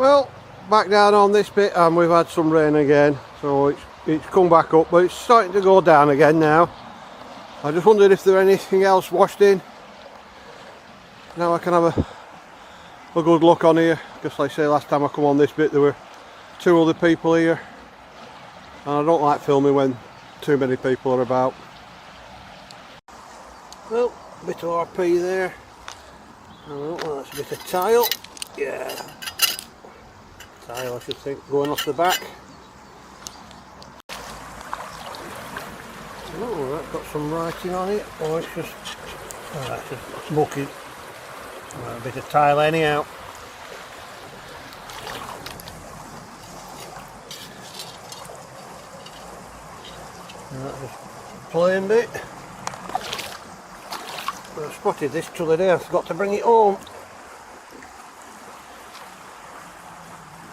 Well, back down on this bit, and we've had some rain again, so it's come back up, but it's starting to go down again now. I just wondered if there anything else washed in. Now I can have a good look on here, because like I say, last time I come on this bit there were 2 other people here, and I don't like filming when too many people are about. Well, a bit of RP there. Oh, that's a bit of tile. Yeah, tile I should think, going off the back. Oh, that's got some writing on it, or it's just, oh, that's just mucky. Well, a bit of tile anyhow. And that's just plain bit. I spotted this the other day, I forgot to bring it home.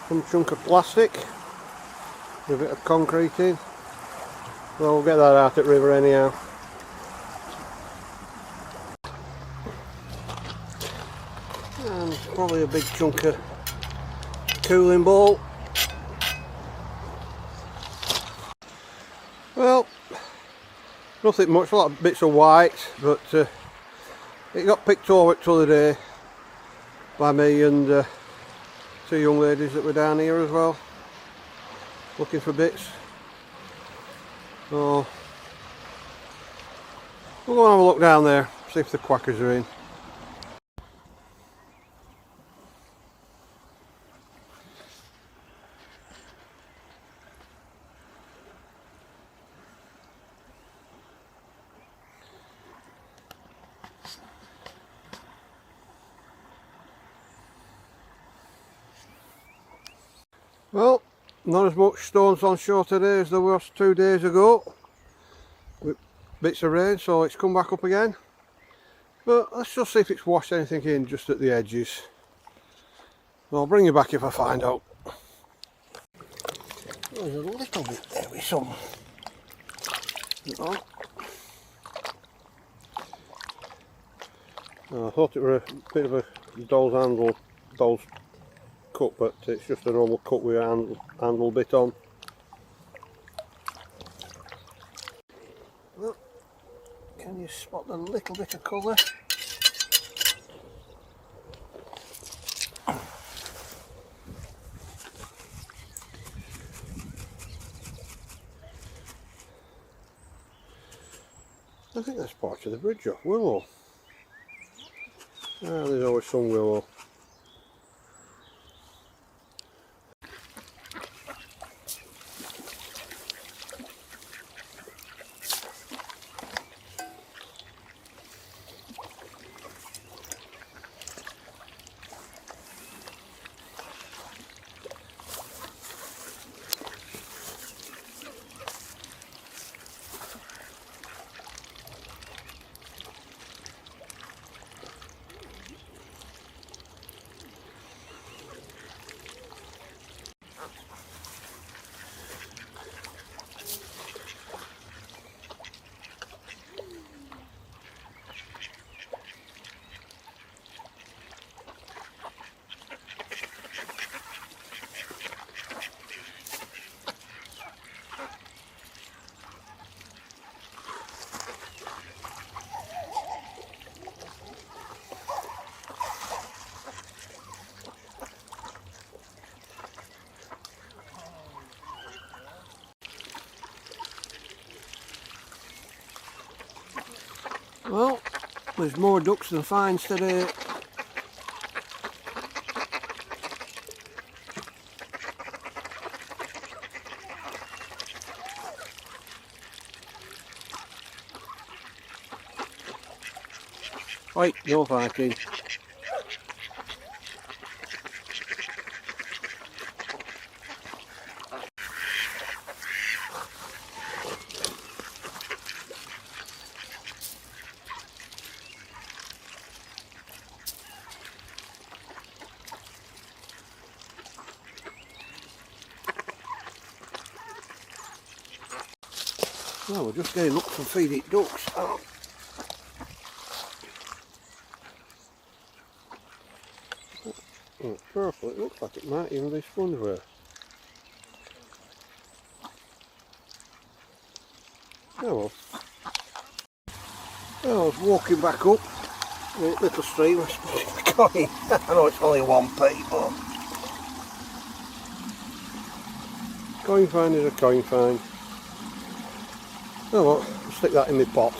Some chunk of plastic, a bit of concrete in. Well, we'll get that out at river anyhow. And probably a big chunk of cooling ball. Well, nothing much, a lot of bits of white, but it got picked over the other day by me and 2 young ladies that were down here as well, looking for bits. So we'll go and have a look down there, see if the quackers are in. Well, not as much stones on shore today as there was 2 days ago with bits of rain, so it's come back up again. But let's just see if it's washed anything in just at the edges. I'll bring you back if I find out. There's a little bit there with some. I thought it were a bit of a doll's cut, but it's just a normal cut with a handle bit on. Well, can you spot the little bit of colour? I think that's part of the bridge off willow. Ah, there's always some willow. Well, there's more ducks than finds today. Right, no fighting. Well, we're just getting up to feed it ducks. Oh. Purple, it looks like it might even be spongeware. Oh well. Well, I was walking back up the little stream, I spotted the coin. I know it's only 1p, but coin find is a coin find. Oh well, I'll stick that in my pot.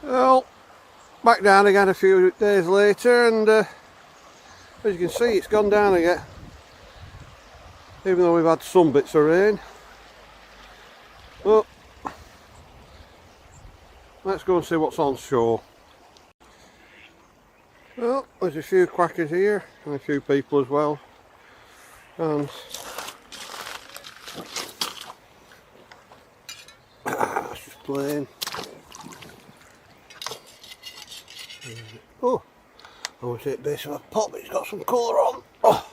Well, back down again a few days later, and as you can see, it's gone down again. Even though we've had some bits of rain. Well, let's go and see what's on shore. Well, there's a few quackers here, and a few people as well. And it's just plain. Oh, I want to take base of a pot, but it's got some colour on. Oh.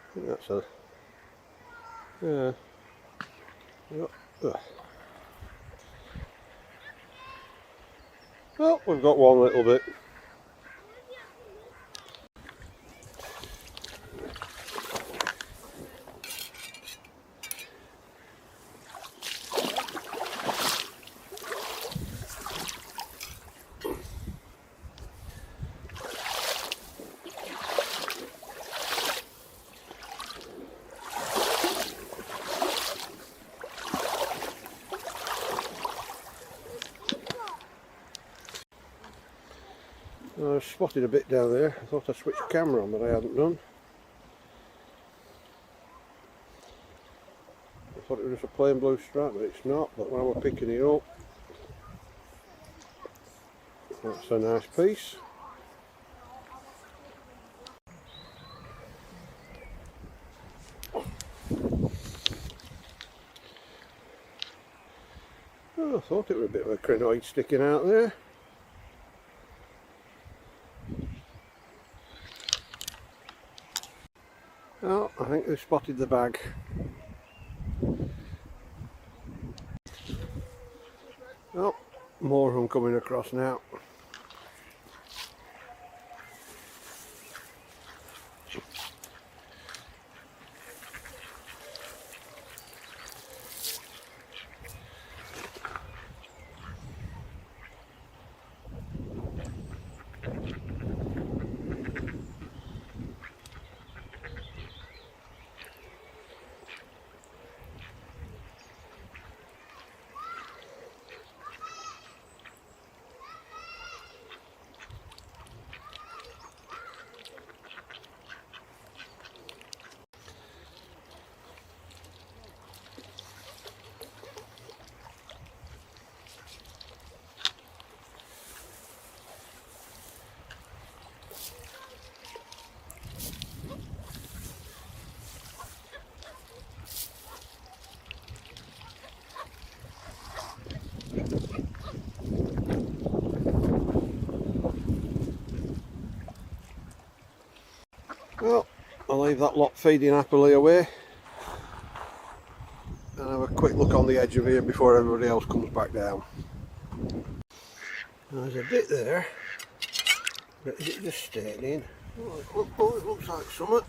I think that's a, yeah. Well, we've got one little bit. I spotted a bit down there. I thought I switched the camera on, but I hadn't done. I thought it was just a plain blue stripe, but it's not. But when I was picking it up, that's a nice piece. Oh, I thought it was a bit of a crinoid sticking out there. Oh, I think they've spotted the bag. Oh, more of them coming across now. Well, I'll leave that lot feeding happily away and have a quick look on the edge of here before everybody else comes back down. There's a bit there, but is it just staying in? Oh, it looks like something.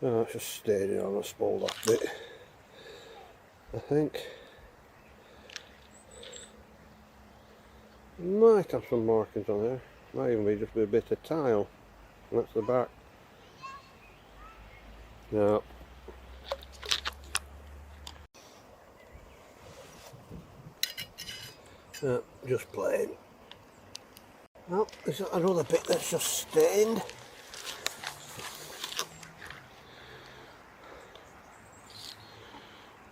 Oh, it's just staying on a spoiled off bit, I think. Might have some markings on there. Might even be just a bit of tile. And that's the back. No. No, just plain. Oh, is that another bit that's just stained?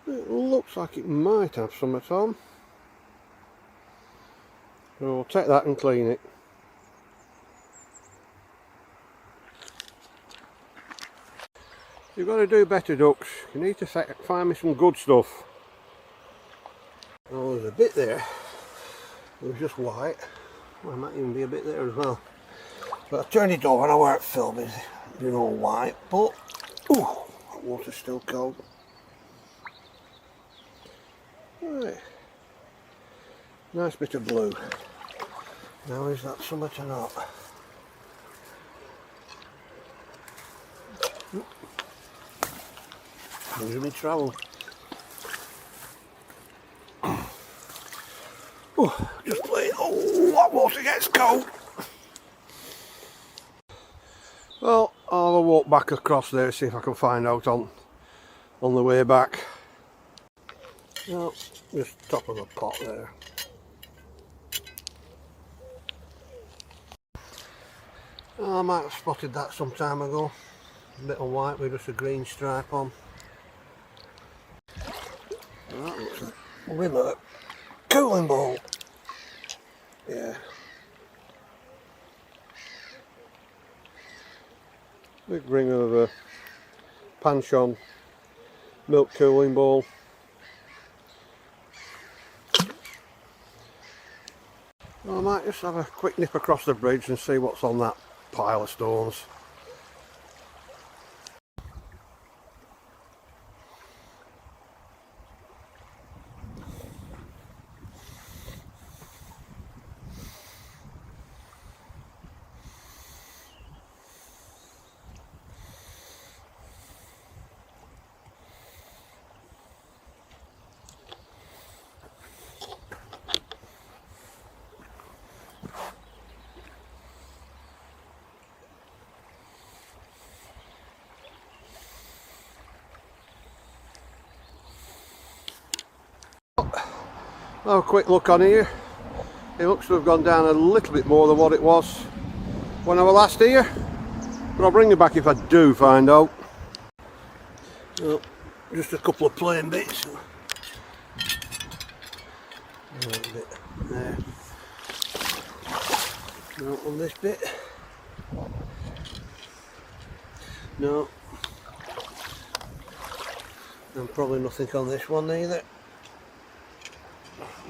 It looks like it might have some at all. So we'll take that and clean it. You've got to do better, ducks. You need to find me some good stuff. Oh, there's a bit there. It was just white. Well, there might even be a bit there as well. But I turned it off when I weren't filming, you know why, but ooh, water's still cold. Right. Nice bit of blue. Now is that summer to not? Losing me travel. Oh, just playing. Oh, that water gets cold. Well, I'll have a walk back across there, see if I can find out on the way back. No, just top of the pot there. Oh, I might have spotted that some time ago. A bit of white with just a green stripe on. That looks like Ribble cooling ball. Yeah. Big ring of a Panchon milk cooling ball. Well, I might just have a quick nip across the bridge and see what's on that pile of stones. Have a quick look on here. It looks to have gone down a little bit more than what it was when I was last here, but I'll bring you back if I do find out. Well, just a couple of plain bits. A little bit there. No, on this bit. No. And probably nothing on this one either.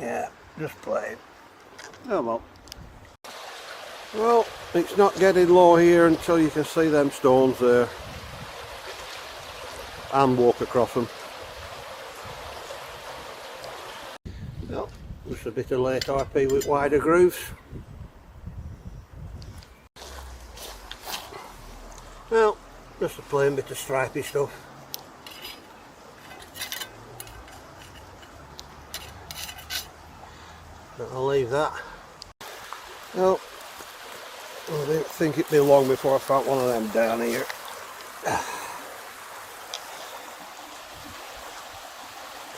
Yeah, just plain. Oh well. Well, it's not getting low here until you can see them stones there and walk across them. Well, just a bit of late RP with wider grooves. Well, just a plain bit of stripy stuff. But I'll leave that. Well, I didn't think it'd be long before I found one of them down here.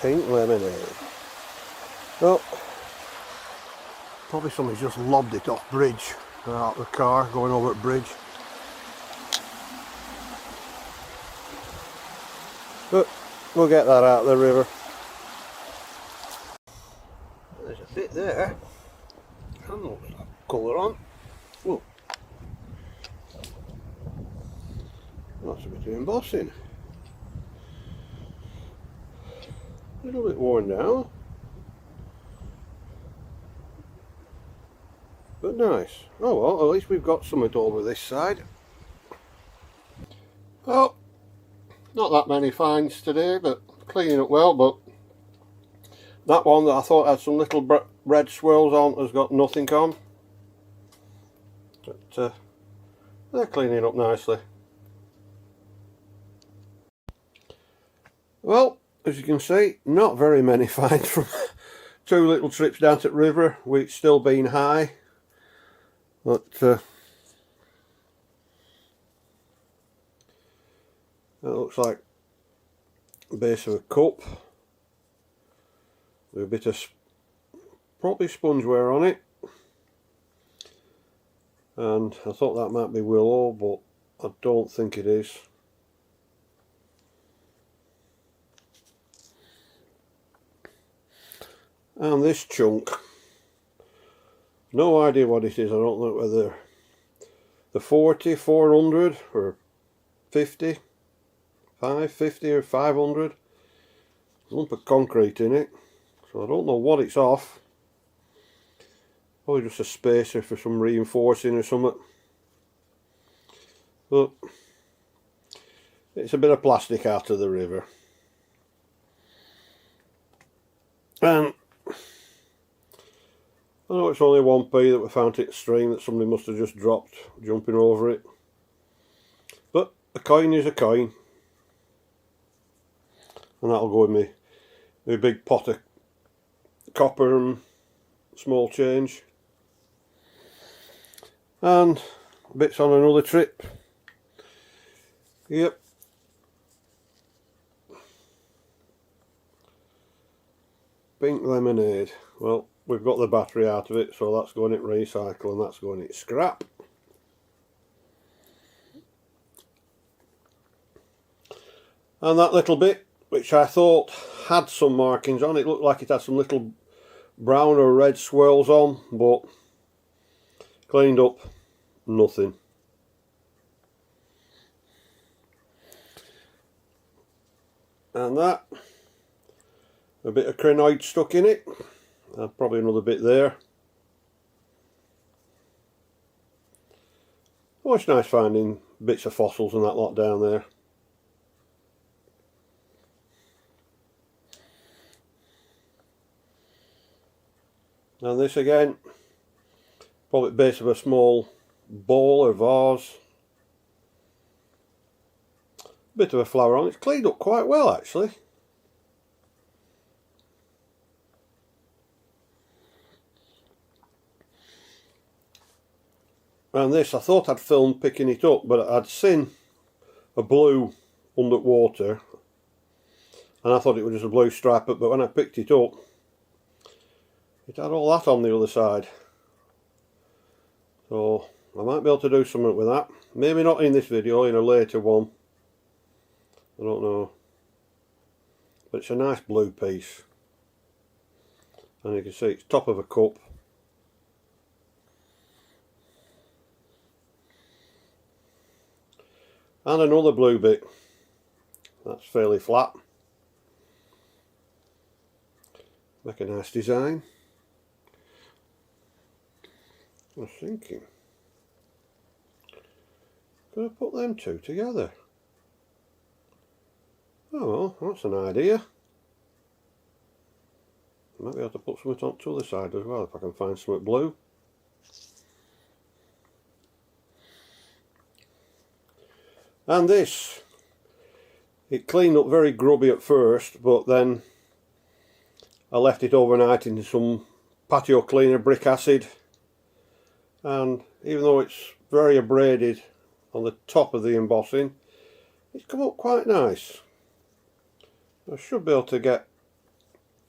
Pink lemonade. Well, probably somebody's just lobbed it off bridge, out the car going over the bridge. But we'll get that out of the river. There's a bit there. And looks like colour on. Oh, that's a bit of embossing. A little bit worn down, but nice. Oh well, at least we've got something over this side. Oh, not that many finds today, but cleaning up well. But that one that I thought had some little red swirls on has got nothing on. But they're cleaning up nicely. Well, as you can see, not very many finds from two little trips down to the river, with it still being high. But that looks like the base of a cup with a bit of probably sponge wear on it. And I thought that might be willow, but I don't think it is. And this chunk, no idea what it is. I don't know whether the 40, 400 or 50, 550 or 500. There's a lump of concrete in it, so I don't know what it's off. Probably just a spacer for some reinforcing or something. but it's a bit of plastic out of the river. And I know it's only 1p that we found it stream that somebody must have just dropped jumping over it, but a coin is a coin, and that'll go with my big pot of copper and small change, and bits on another trip. Yep. Pink lemonade. Well, we've got the battery out of it, so that's going in recycle and that's going in scrap. And that little bit, which I thought had some markings on, it looked like it had some little brown or red swirls on, but cleaned up, nothing. And that, a bit of crinoid stuck in it, and probably another bit there. Oh, it's nice finding bits of fossils and that lot down there. And this again, probably the base of a small bowl or vase. Bit of a flower on it. It's cleaned up quite well actually. And this, I thought I'd filmed picking it up, but I'd seen a blue underwater and I thought it was just a blue stripe, but when I picked it up, it had all that on the other side. So I might be able to do something with that. Maybe not in this video, in a later one. I don't know. But it's a nice blue piece. And you can see it's top of a cup. And another blue bit. That's fairly flat. Make a nice design. I was thinking, could I put them two together? Oh well, that's an idea. Might be able to put something on the other side as well if I can find something blue. And this, it cleaned up very grubby at first, but then I left it overnight in some patio cleaner brick acid, and even though it's very abraded on the top of the embossing, it's come up quite nice. I should be able to get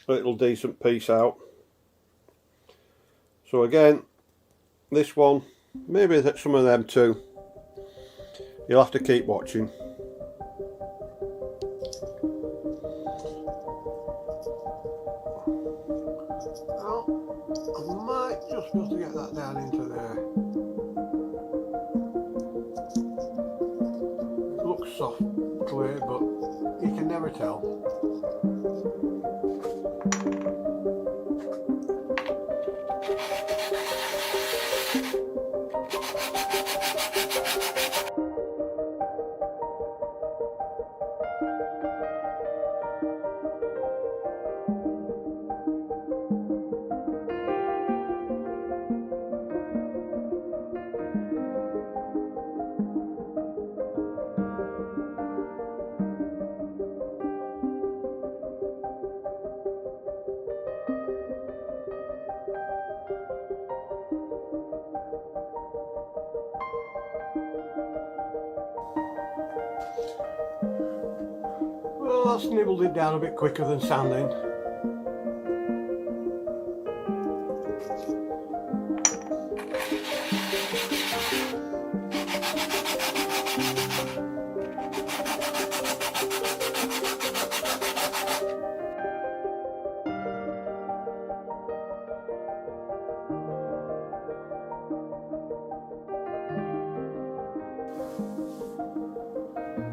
a little decent piece out. So again, this one, maybe some of them too. You'll have to keep watching. Well, I might just be able to get that down into there. It looks soft clay, but you can never tell. Well, that's nibbled it down a bit quicker than sanding.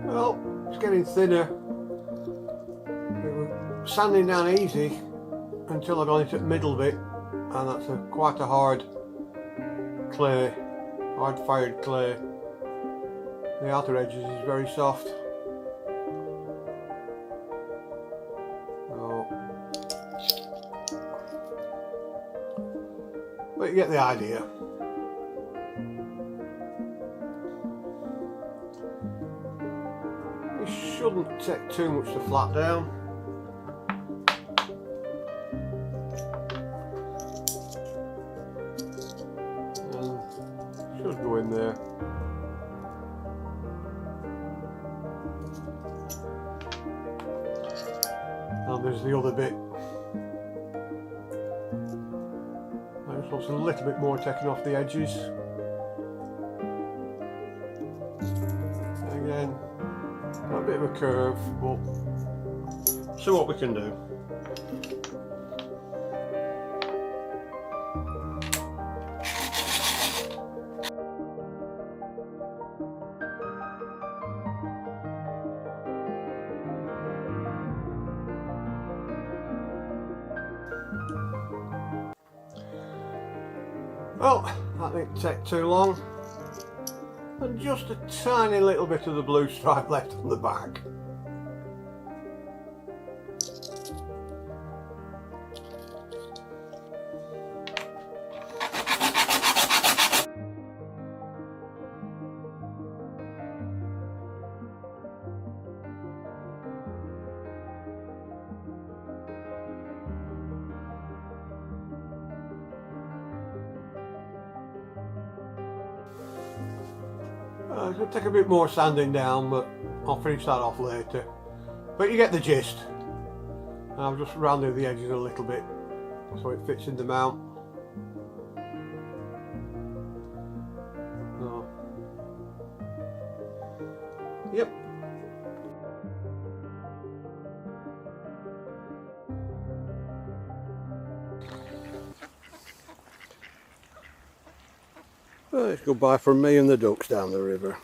Well, it's getting thinner. Sanding down easy until I got into the middle bit, and that's quite a hard clay, hard fired clay. The outer edges is very soft. But you get the idea. It shouldn't take too much to flat down. And it should go in there. And there's the other bit. I just want a little bit more taken off the edges. Again, got a bit of a curve, but see what we can do. Well, that didn't take too long, and just a tiny little bit of the blue stripe left on the back. It's going to take a bit more sanding down, but I'll finish that off later. But you get the gist. I've just rounded the edges a little bit so it fits in the mount. So, yep. Well, it's goodbye from me and the ducks down the river.